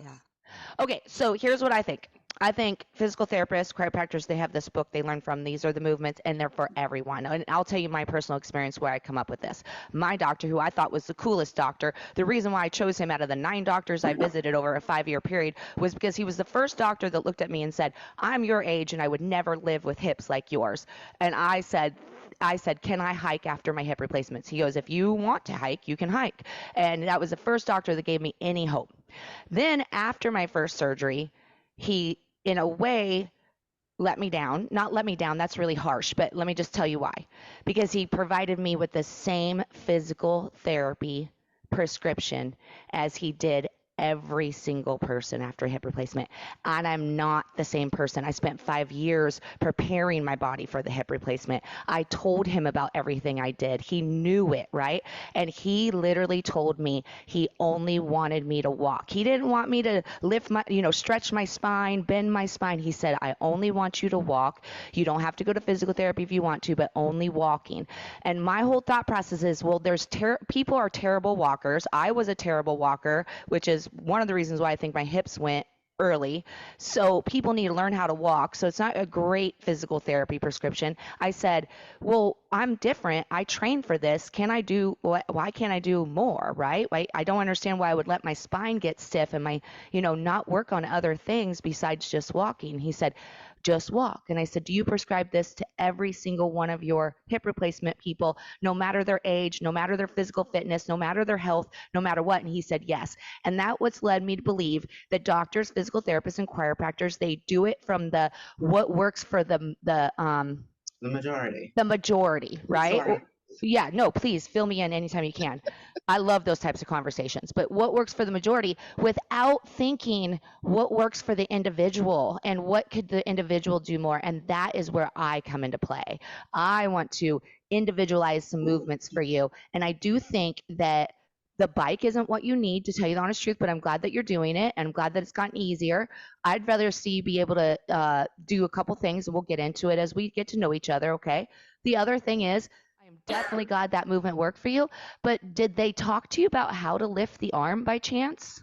Yeah. Okay, so here's what I think. I think physical therapists, chiropractors, they have this book they learn from. These are the movements, and they're for everyone. And I'll tell you my personal experience where I come up with this. My doctor, who I thought was the coolest doctor, the reason why I chose him out of the 9 doctors I visited over a 5-year period was because he was the first doctor that looked at me and said, I'm your age and I would never live with hips like yours. And I said, can I hike after my hip replacements? He goes, if you want to hike, you can hike. And that was the first doctor that gave me any hope. Then after my first surgery, he, in a way, let me down. Not let me down, that's really harsh, but let me just tell you why. Because he provided me with the same physical therapy prescription as he did every single person after a hip replacement. And I'm not the same person. I spent 5 years preparing my body for the hip replacement. I told him about everything I did. He knew it, right? And he literally told me he only wanted me to walk. He didn't want me to lift my, stretch my spine, bend my spine. He said, I only want you to walk. You don't have to go to physical therapy if you want to, but only walking. And my whole thought process is, well, people are terrible walkers. I was a terrible walker, which is one of the reasons why I think my hips went early. So people need to learn how to walk. So it's not a great physical therapy prescription. I said, well, I'm different. I train for this. Why can't I do more, right? I don't understand why I would let my spine get stiff and not work on other things besides just walking. He said, just walk. And I said, do you prescribe this to every single one of your hip replacement people, no matter their age, no matter their physical fitness, no matter their health, no matter what? And he said, yes. And that what's led me to believe that doctors, physical therapists, and chiropractors, they do it from what works for The majority, right? Sorry. Yeah, no, please fill me in anytime you can. I love those types of conversations. But what works for the majority without thinking what works for the individual and what could the individual do more? And that is where I come into play. I want to individualize some movements for you. And I do think that the bike isn't what you need, to tell you the honest truth, but I'm glad that you're doing it, and I'm glad that it's gotten easier. I'd rather see you be able to do a couple things, and we'll get into it as we get to know each other, okay? The other thing is, I am definitely glad that movement worked for you, but did they talk to you about how to lift the arm by chance?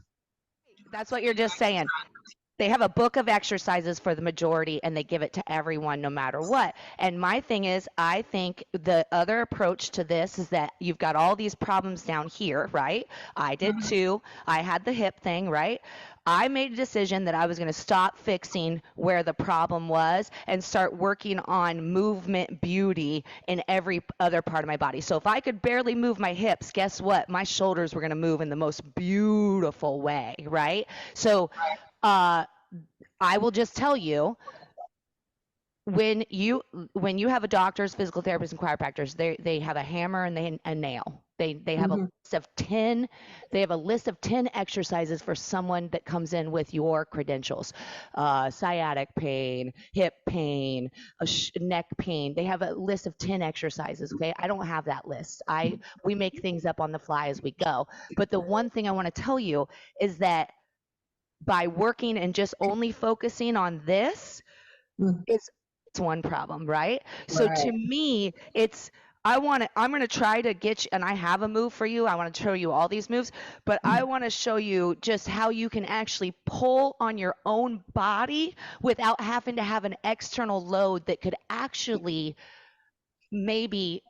That's what you're just saying. They have a book of exercises for the majority and they give it to everyone no matter what. And my thing is, I think the other approach to this is that you've got all these problems down here, right? I did too. I had the hip thing, right? I made a decision that I was going to stop fixing where the problem was and start working on movement beauty in every other part of my body. So if I could barely move my hips, guess what? My shoulders were going to move in the most beautiful way, right? So uh, I will just tell you, when you have a doctor's, physical therapist, and chiropractors, they have a hammer and a nail. They have a list of 10. They have a list of 10 exercises for someone that comes in with your credentials, sciatic pain, hip pain, neck pain. They have a list of 10 exercises. Okay, I don't have that list. We make things up on the fly as we go. But the one thing I want to tell you is that by working and just only focusing on this, it's one problem, right? So to me, I'm going to try to get you, and I have a move for you. I want to show you all these moves, but I want to show you just how you can actually pull on your own body without having to have an external load that could actually maybe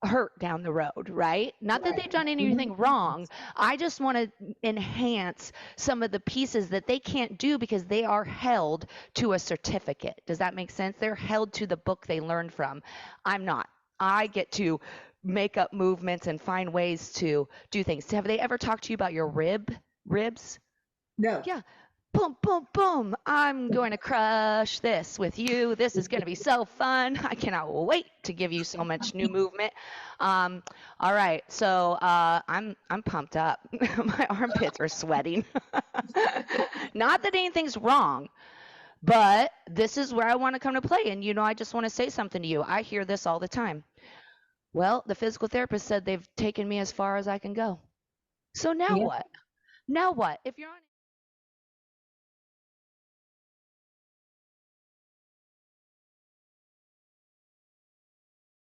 hurt down the road, right? Not that they've done anything wrong. I just want to enhance some of the pieces that they can't do because they are held to a certificate. Does that make sense? They're held to the book they learned from. I'm not. I get to make up movements and find ways to do things. Have they ever talked to you about your ribs? No. Yeah. Boom, boom, boom. I'm going to crush this with you. This is going to be so fun. I cannot wait to give you so much new movement. All right. So I'm pumped up. My armpits are sweating. Not that anything's wrong, but this is where I want to come to play. And, I just want to say something to you. I hear this all the time. Well, the physical therapist said they've taken me as far as I can go. So now what? Now what? If you're on